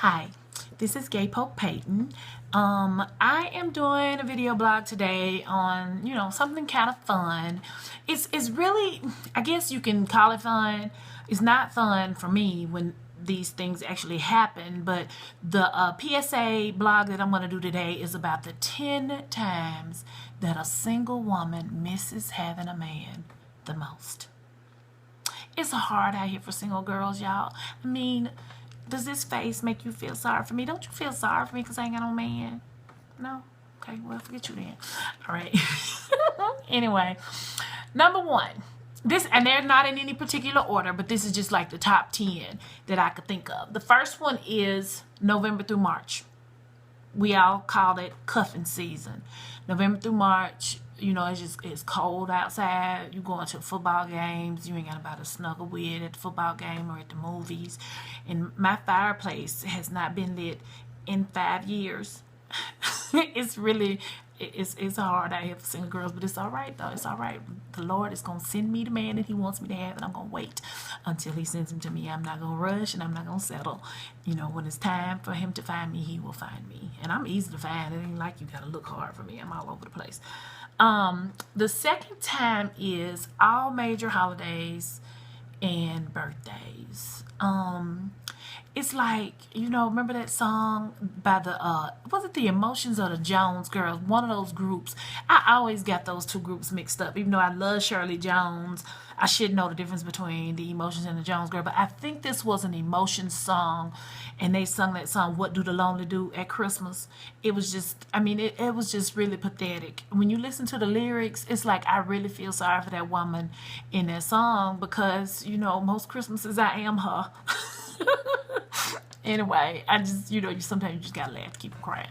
Hi, this is Gay Polk-Payton. I am doing a video blog today on, something kind of fun. It's really, I guess you can call it fun. It's not fun for me when these things actually happen, but the PSA blog that I'm going to do today is about the 10 times that a single woman misses having a man the most. It's hard out here for single girls, y'all. I mean, does this face make you feel sorry for me? Don't you feel sorry for me because I ain't got no man? No? Okay, well, forget you then. All right. Anyway, number one. This, and they're not in any particular order, but this is just like the top 10 that I could think of. The first one is November through March. We all call it cuffing season. November through March, it's cold outside. You going to football games. You ain't got nobody to snuggle with at the football game or at the movies. And my fireplace has not been lit in 5 years. It's hard out here for single girls, but it's all right though. It's all right. The Lord is gonna send me the man that He wants me to have, and I'm gonna wait until He sends him to me. I'm not gonna rush, and I'm not gonna settle. When it's time for Him to find me, He will find me, and I'm easy to find. It ain't like you gotta look hard for me. I'm all over the place. The second time is all major holidays and birthdays. It's like, remember that song by was it the Emotions of the Jones Girls? One of those groups. I always got those two groups mixed up. Even though I love Shirley Jones, I should know the difference between the Emotions and the Jones Girl. But I think this was an Emotions song, and they sung that song, What Do the Lonely Do, at Christmas. It was just, it was just really pathetic. When you listen to the lyrics, it's like I really feel sorry for that woman in that song because, most Christmases I am her. Anyway, I just, sometimes you just gotta laugh to keep from crying.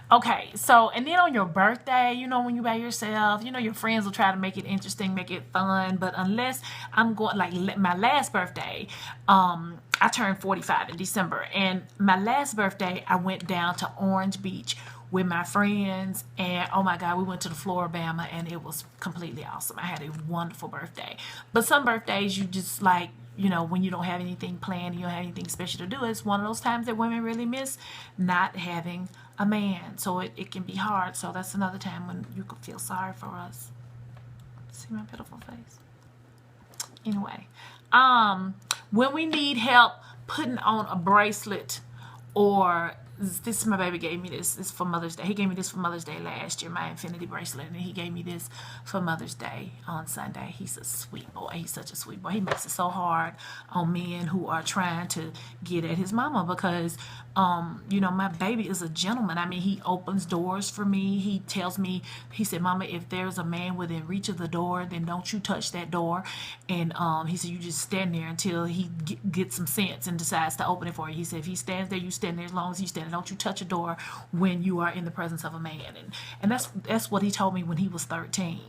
Okay, so, and then on your birthday, when you're by yourself, your friends will try to make it interesting, make it fun, but unless I'm going, like my last birthday, I turned 45 in December, and my last birthday, I went down to Orange Beach with my friends, and oh my God, we went to the Floribama, and it was completely awesome. I had a wonderful birthday. But some birthdays, you just like, when you don't have anything planned, you don't have anything special to do, it's one of those times that women really miss not having a man. So it can be hard. So that's another time when you could feel sorry for us. See my pitiful face? Anyway, when we need help putting on a bracelet, or this, my baby gave me this. This is for Mother's Day. He gave me this for Mother's Day last year, my infinity bracelet, and he gave me this for Mother's Day on Sunday. He's a sweet boy. He's such a sweet boy. He makes it so hard on men who are trying to get at his mama because, my baby is a gentleman. He opens doors for me. He tells me, he said, Mama, if there's a man within reach of the door, then don't you touch that door. And he said, you just stand there until he gets some sense and decides to open it for you. He said, if he stands there, you stand there as long as he stands. Don't you touch a door when you are in the presence of a man. And that's what he told me when he was 13.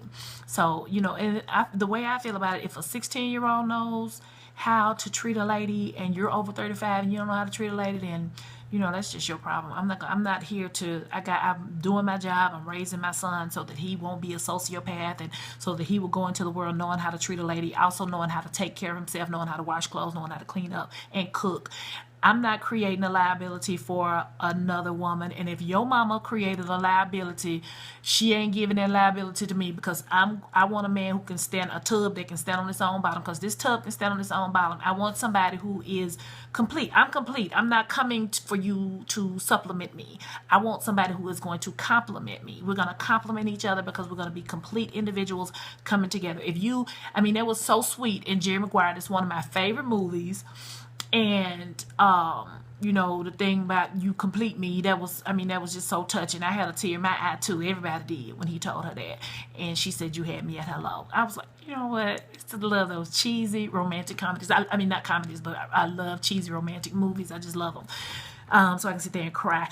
So, the way I feel about it, if a 16-year-old knows how to treat a lady and you're over 35 and you don't know how to treat a lady, then that's just your problem. I'm not here to, I'm doing my job. I'm raising my son so that he won't be a sociopath, and so that he will go into the world knowing how to treat a lady, also knowing how to take care of himself, knowing how to wash clothes, knowing how to clean up and cook. I'm not creating a liability for another woman. And if your mama created a liability, she ain't giving that liability to me, because I want a man who can stand, a tub that can stand on its own bottom, because this tub can stand on its own bottom. I want somebody who is complete. I'm complete. I'm not coming for you to supplement me. I want somebody who is going to complement me. We're going to complement each other because we're going to be complete individuals coming together. That was so sweet in Jerry Maguire. It's one of my favorite movies. And the thing about you complete me, that was just so touching. I had a tear in my eye too. Everybody did when he told her that. And she said, you had me at hello. I was like, you know what? I just love those cheesy romantic comedies. Not comedies, but I love cheesy romantic movies. I just love them. So I can sit there and cry.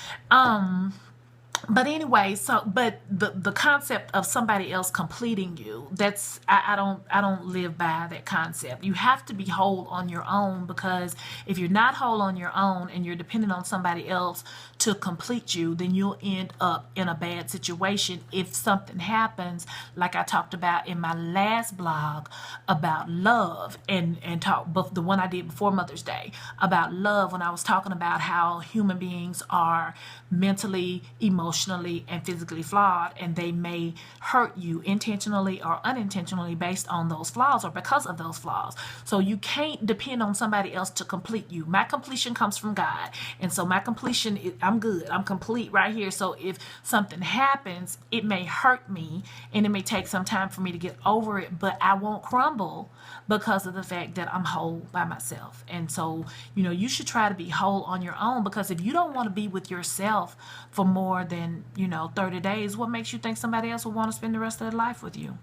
But anyway, so but the concept of somebody else completing you, that's I don't live by that concept. You have to be whole on your own, because if you're not whole on your own and you're dependent on somebody else to complete you, then you'll end up in a bad situation if something happens, like I talked about in my last blog about love, and talk, but the one I did before Mother's Day, about love, when I was talking about how human beings are mentally, emotionally, and physically flawed, and they may hurt you intentionally or unintentionally based on those flaws or because of those flaws. So you can't depend on somebody else to complete you. My completion comes from God, and so my completion is, I'm good, I'm complete right here. So if something happens, it may hurt me and it may take some time for me to get over it, but I won't crumble because of the fact that I'm whole by myself. And so, you should try to be whole on your own, because if you don't want to be with yourself for more than 30 days, what makes you think somebody else will want to spend the rest of their life with you?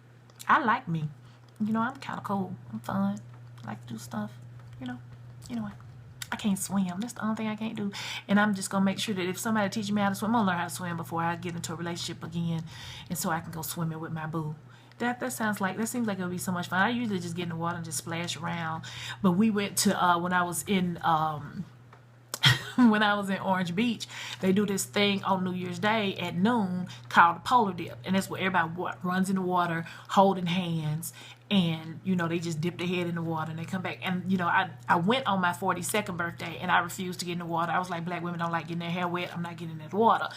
I like me. I'm kind of cool. I'm fun. I like to do stuff. Anyway, I can't swim. That's the only thing I can't do. And I'm just going to make sure that if somebody teaches me how to swim, I'm going to learn how to swim before I get into a relationship again. And so I can go swimming with my boo. That seems like it would be so much fun. I usually just get in the water and just splash around. But we went to, when I was in when I was in Orange Beach, they do this thing on New Year's Day at noon called the polar dip. And that's where everybody runs in the water holding hands. And, they just dip their head in the water and they come back. And, I went on my 42nd birthday and I refused to get in the water. I was like, black women don't like getting their hair wet. I'm not getting in that water.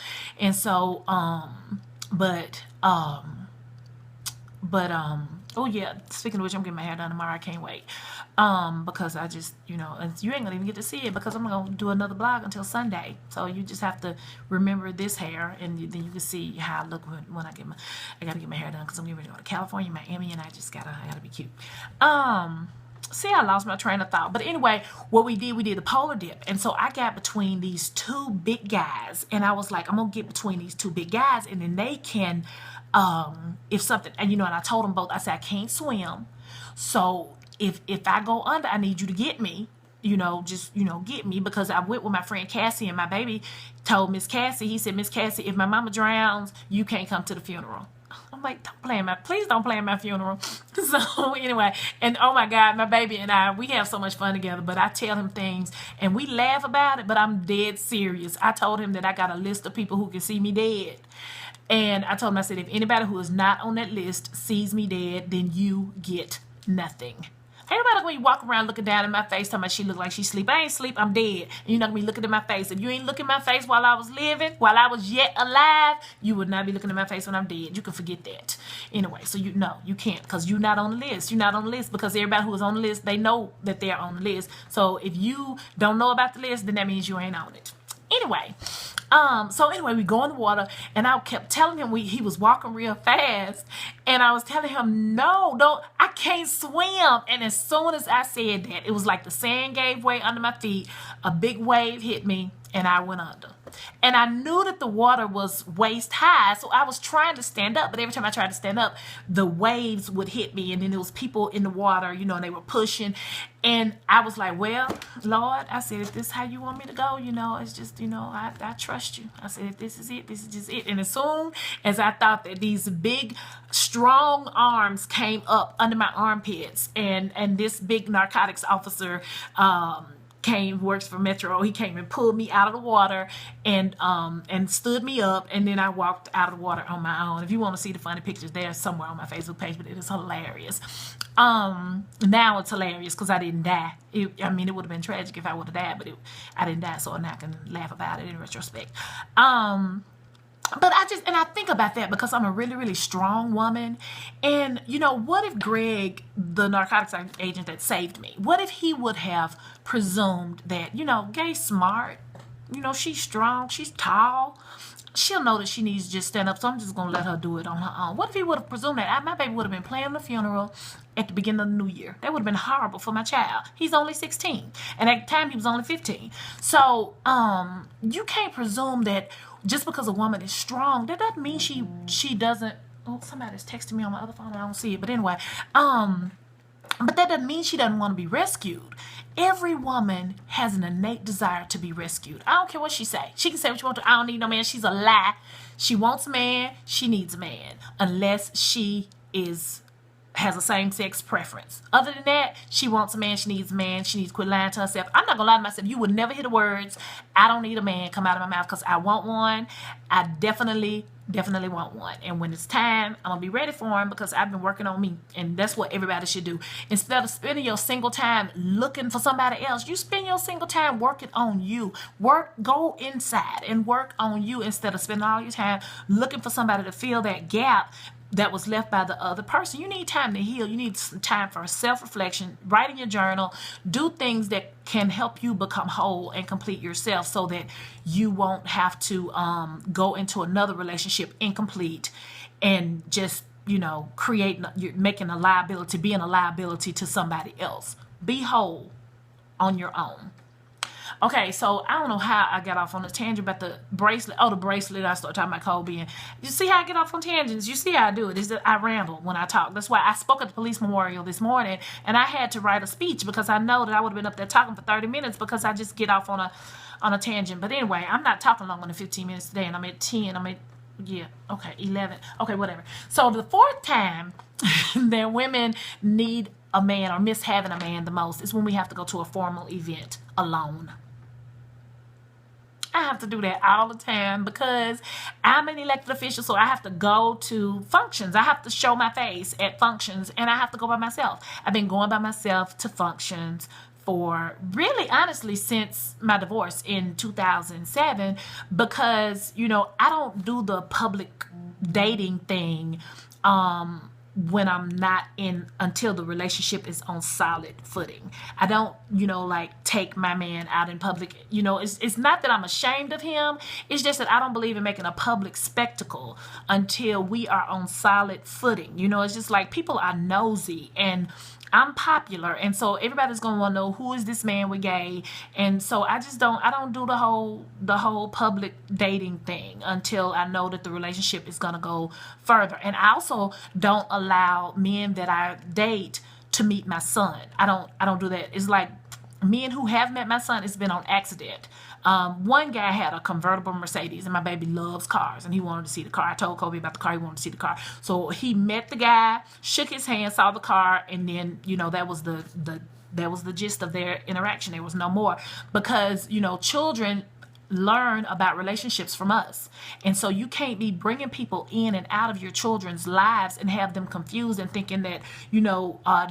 And so, oh yeah, speaking of which, I'm getting my hair done tomorrow. I can't wait. Because I just, and you ain't gonna even get to see it because I'm gonna do another blog until Sunday. So you just have to remember this hair, and then you can see how I look when I gotta get my hair done, because I'm getting ready to go to California, Miami, and I gotta be cute. See, I lost my train of thought. But anyway, what we did the polar dip. And so I got between these two big guys, and I was like, I'm gonna get between these two big guys, and then they can, if something, and and I told them both, I said, I can't swim. So if I go under, I need you to get me, get me, because I went with my friend Cassie, and my baby told Miss Cassie, he said, Miss Cassie, if my mama drowns, you can't come to the funeral. I'm like, please don't play in my funeral. So anyway, and oh my God, my baby and I, we have so much fun together, but I tell him things and we laugh about it, but I'm dead serious. I told him that I got a list of people who can see me dead. And I told him, I said, if anybody who is not on that list sees me dead, then you get nothing. Ain't nobody gonna be walking around looking down in my face talking about she look like she sleep. I ain't sleep, I'm dead. And you're not gonna be looking at my face. If you ain't looking at my face while I was living, while I was yet alive, you would not be looking at my face when I'm dead. You can forget that. Anyway, so you can't, because you're not on the list. You're not on the list because everybody who is on the list, they know that they're on the list. So if you don't know about the list, then that means you ain't on it. Anyway, we go in the water, and I kept telling him he was walking real fast, and I was telling him, no, I can't swim. And as soon as I said that, it was like the sand gave way under my feet, a big wave hit me, and I went under. And I knew that the water was waist high, so I was trying to stand up, but every time I tried to stand up, the waves would hit me, and then there was people in the water, and they were pushing, and I was like, well, Lord, I said, if this is how you want me to go, it's just, I trust you. I said, if this is it, this is just it. And as soon as I thought that these big, strong arms came up under my armpits, and this big narcotics officer, works for Metro. He came and pulled me out of the water and stood me up, and then I walked out of the water on my own. If you want to see the funny pictures, they're somewhere on my Facebook page, but it is hilarious. Now it's hilarious because I didn't die. It would have been tragic if I would have died, but I didn't die, so now I can laugh about it in retrospect. But I think about that because I'm a really, really strong woman. And, what if Greg, the narcotics agent that saved me, what if he would have presumed that, Gay's smart, she's strong, she's tall, she'll know that she needs to just stand up, so I'm just going to let her do it on her own. What if he would have presumed that? My baby would have been planning the funeral at the beginning of the new year. That would have been horrible for my child. He's only 16. And at the time, he was only 15. So, you can't presume that just because a woman is strong, that doesn't mean she doesn't. Oh, somebody's texting me on my other phone and I don't see it. But anyway, but that doesn't mean she doesn't want to be rescued. Every woman has an innate desire to be rescued. I don't care what she say. She can say what she wants to. I don't need no man. She's a lie. She wants a man. She needs a man. Unless she has a same-sex preference. Other than that, she wants a man, she needs a man, she needs to quit lying to herself. I'm not gonna lie to myself. You would never hear the words, I don't need a man, come out of my mouth, because I want one. I definitely want one. And when it's time, I'm gonna be ready for him, because I've been working on me. And that's what everybody should do. Instead of spending your single time looking for somebody else, you spend your single time working on you. Go inside and work on you, instead of spending all your time looking for somebody to fill that gap that was left by the other person. You need time to heal. You need some time for self-reflection, write in your journal, do things that can help you become whole and complete yourself, so that you won't have to go into another relationship incomplete and just, you're making a liability, being a liability to somebody else. Be whole on your own. Okay, so I don't know how I got off on a tangent about the bracelet. Oh, the bracelet. I started talking about Kobe. And you see how I get off on tangents? You see how I do it. Is that I ramble when I talk. That's why I spoke at the police memorial this morning, and I had to write a speech, because I know that I would have been up there talking for 30 minutes, because I just get off on a tangent. But anyway, I'm not talking longer than 15 minutes today, and I'm at 10. Yeah, okay, 11. Okay, whatever. So the fourth time that women need a man or miss having a man the most is when we have to go to a formal event alone. I have to do that all the time, because I'm an elected official, so I have to go to functions. I have to show my face at functions, and I have to go by myself. I've been going by myself to functions for really, honestly, since my divorce in 2007, because, I don't do the public dating thing when I'm not in, until the relationship is on solid footing. I don't, take my man out in public. It's not that I'm ashamed of him. It's just that I don't believe in making a public spectacle until we are on solid footing. It's just like people are nosy, and I'm popular, and so everybody's gonna want to know, who is this man with gay? And so I don't do the whole public dating thing until I know that the relationship is gonna go further. And I also don't allow men that I date to meet my son. I don't do that. It's like, men who have met my son, it's been on accident. One guy had a convertible Mercedes, and my baby loves cars, and he wanted to see the car. I told Kobe about the car. He wanted to see the car. So he met the guy, shook his hand, saw the car, and then, that was the gist of their interaction. There was no more, because, children learn about relationships from us. And so you can't be bringing people in and out of your children's lives and have them confused and thinking that,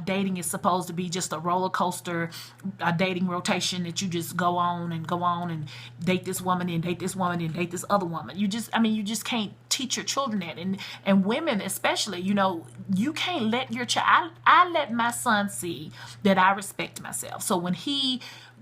dating is supposed to be just a roller coaster, a dating rotation that you just go on and date this woman and date this woman and date this other woman. You just can't teach your children that. And women especially, you can't let your child, I let my son see that I respect myself. So when he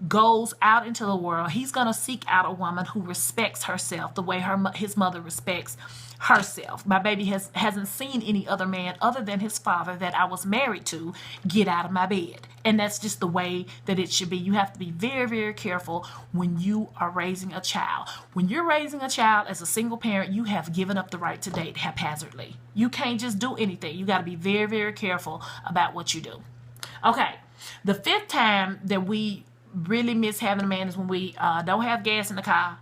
goes out into the world, he's going to seek out a woman who respects herself the way his mother respects herself. My baby hasn't seen any other man other than his father that I was married to get out of my bed. And that's just the way that it should be. You have to be very, very careful when you are raising a child. When you're raising a child as a single parent, you have given up the right to date haphazardly. You can't just do anything. You got to be very, very careful about what you do. Okay, the fifth time that we really miss having a man is when we don't have gas in the car,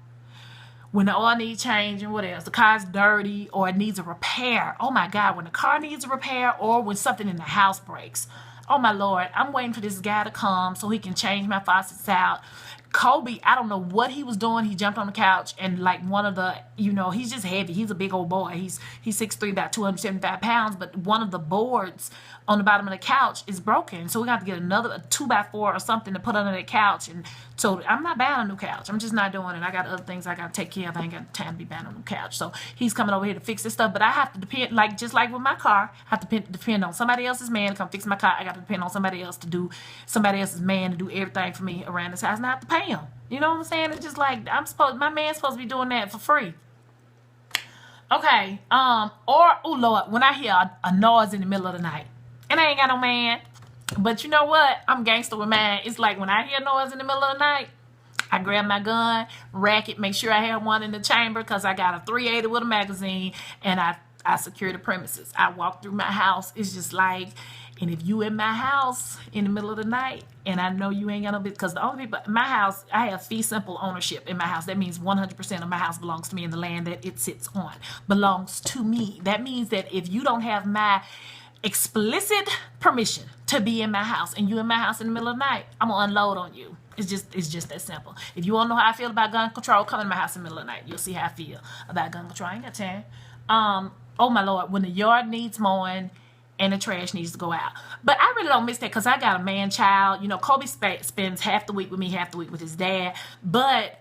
when the oil needs change, and what else? The car's dirty, or it needs a repair. Oh my God, when the car needs a repair, or when something in the house breaks. Oh my Lord, I'm waiting for this guy to come so he can change my faucets out. Kobe, I don't know what he was doing. He jumped on the couch, and like one of the, he's just heavy. He's a big old boy. He's 6'3", about 275 pounds, but one of the boards on the bottom of the couch is broken. So we got to get a 2x4 or something to put under that couch. And so I'm not buying a new couch. I'm just not doing it. I got other things I got to take care of. I ain't got time to be buying a new couch. So he's coming over here to fix this stuff, but I have to depend, just like with my car, I have to depend on somebody else's man to come fix my car. I got to depend on somebody else's man to do everything for me around this house, and I have to pay him. You know what I'm saying? It's just like, my man's supposed to be doing that for free. Okay, oh Lord, when I hear a noise in the middle of the night, and I ain't got no man, but you know what? I'm gangster with mine. It's like when I hear noise in the middle of the night, I grab my gun, rack it, make sure I have one in the chamber, because I got a 380 with a magazine, and I secure the premises. I walk through my house. It's just like, And if you in my house in the middle of the night, and I know you ain't got no business, because the only people in my house, I have fee simple ownership in my house. That means 100% of my house belongs to me, and the land that it sits on belongs to me. That means that if you don't have my explicit permission to be in my house, and you in my house in the middle of the night, I'm gonna unload on you. It's just that simple. If you want to know how I feel about gun control, come in my house in the middle of the night. You'll see how I feel about gun control. I ain't got time. Oh my Lord, when the yard needs mowing and the trash needs to go out. But I really don't miss that because I got a man child. You know, Kobe spends half the week with me, half the week with his dad. But,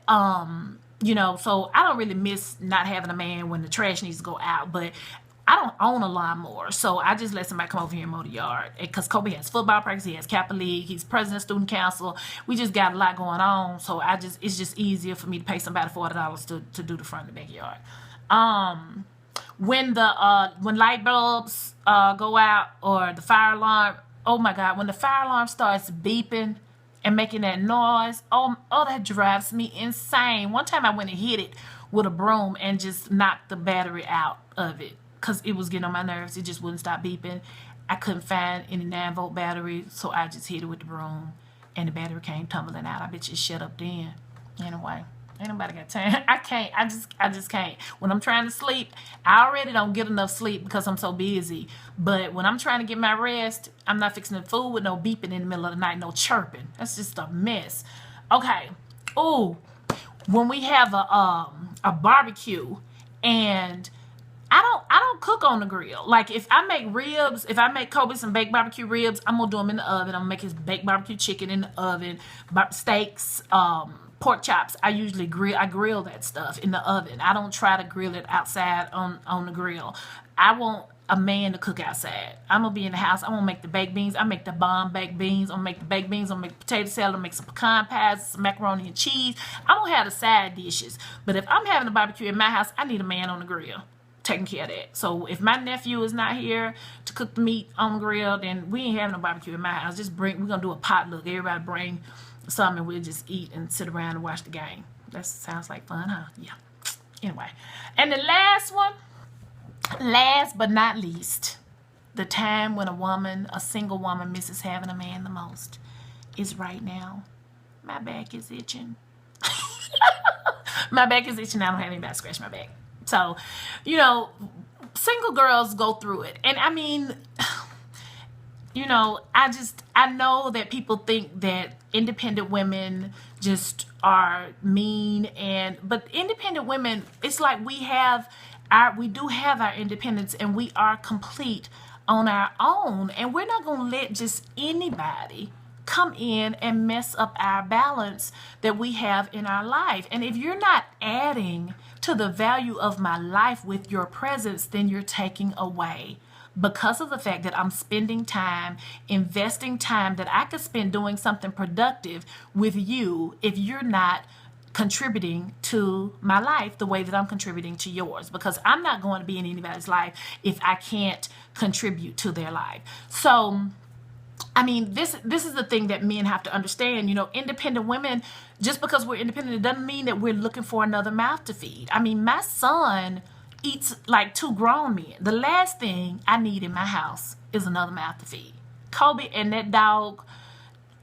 you know, so I don't really miss not having a man when the trash needs to go out. But I don't own a lawnmower, so I just let somebody come over here and mow the yard. Because Kobe has football practice, he has Kappa League, he's president of student council. We just got a lot going on, so it's just easier for me to pay somebody $40 to do the front of the backyard. When light bulbs go out or the fire alarm, oh my God, when the fire alarm starts beeping and making that noise, oh that drives me insane. One time I went and hit it with a broom and just knocked the battery out of it because it was getting on my nerves. It just wouldn't stop beeping. I couldn't find any 9-volt battery, so I just hit it with the broom and the battery came tumbling out. I bet you shut up then. Anyway. Ain't nobody got time. I can't. I just can't. When I'm trying to sleep, I already don't get enough sleep because I'm so busy. But when I'm trying to get my rest, I'm not fixing the food with no beeping in the middle of the night, no chirping. That's just a mess. Okay. Ooh, when we have a barbecue and I don't cook on the grill. Like if I make ribs, if I make Kobe some baked barbecue ribs, I'm gonna do them in the oven. I'm gonna make his baked barbecue chicken in the oven, steaks, pork chops. I usually grill that stuff in the oven. I don't try to grill it outside on the grill. I want a man to cook outside. I'm gonna be in the house. I'm gonna make the baked beans. I make the bomb baked beans. I'm gonna make the baked beans. I'm gonna make potato salad. I'm gonna make some pecan pies, some macaroni and cheese. I'm gonna have the side dishes. But if I'm having a barbecue in my house, I need a man on the grill taking care of that. So if my nephew is not here to cook the meat on the grill, then we ain't having a barbecue in my house. We're gonna do a potluck. Everybody bring some and we'll just eat and sit around and watch the game. That sounds like fun, huh? Yeah. Anyway. And the last one, last but not least, the time when a single woman misses having a man the most is right now. My back is itching. My back is itching. I don't have anybody to scratch my back. So, you know, single girls go through it. And I mean, you know, I know that people think that independent women just are mean, but independent women, it's like we do have our independence and we are complete on our own, and we're not going to let just anybody come in and mess up our balance that we have in our life. And if you're not adding to the value of my life with your presence, then you're taking away. Because of the fact that I'm spending time, investing time that I could spend doing something productive with you, if you're not contributing to my life the way that I'm contributing to yours. Because I'm not going to be in anybody's life if I can't contribute to their life. So, I mean, this is the thing that men have to understand. You know, independent women, just because we're independent, it doesn't mean that we're looking for another mouth to feed. I mean, my son eats like 2 grown men. The last thing I need in my house is another mouth to feed. Kobe and that dog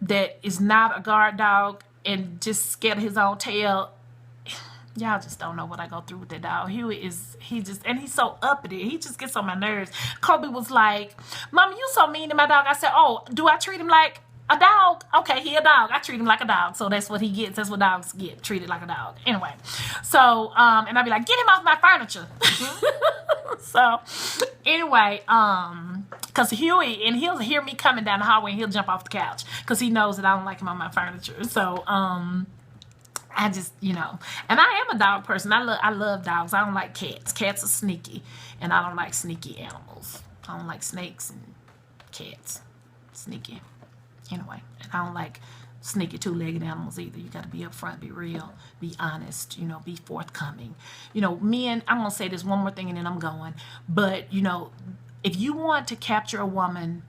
that is not a guard dog and just scared of his own tail. Y'all just don't know what I go through with that dog. He's so uppity. He just gets on my nerves. Kobe was like, "Mama, you so mean to my dog." I said, "Oh, do I treat him like a dog? Okay, he a dog. I treat him like a dog." So that's what he gets. That's what dogs get, treated like a dog. Anyway, so, and I'd be like, "Get him off my furniture." So, anyway, because Huey, and he'll hear me coming down the hallway and he'll jump off the couch because he knows that I don't like him on my furniture. So, I just, you know, and I am a dog person. I love dogs. I don't like cats. Cats are sneaky, and I don't like sneaky animals. I don't like snakes and cats. Sneaky. Anyway, and I don't like sneaky 2-legged animals either. You got to be upfront, be real, be honest, you know, be forthcoming. You know, men, I'm going to say this one more thing and then I'm going. But, you know, if you want to capture a woman,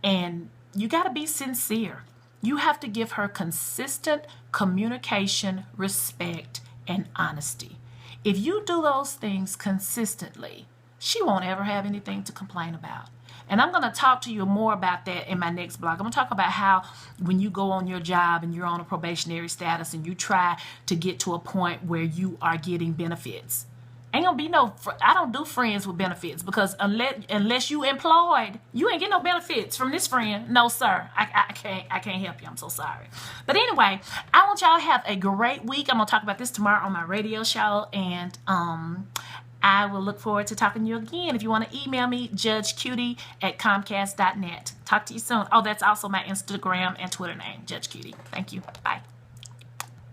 and you got to be sincere. You have to give her consistent communication, respect, and honesty. If you do those things consistently, she won't ever have anything to complain about. And I'm going to talk to you more about that in my next blog. I'm going to talk about how when you go on your job and you're on a probationary status and you try to get to a point where you are getting benefits. Ain't gonna be no, I don't do friends with benefits, because unless you employed, you ain't get no benefits from this friend. No, sir. I can't help you. I'm so sorry. But anyway, I want y'all to have a great week. I'm gonna talk about this tomorrow on my radio show, and I will look forward to talking to you again. If you want to email me, judgecutie@comcast.net. Talk to you soon. Oh, that's also my Instagram and Twitter name, Judge Cutie. Thank you. Bye.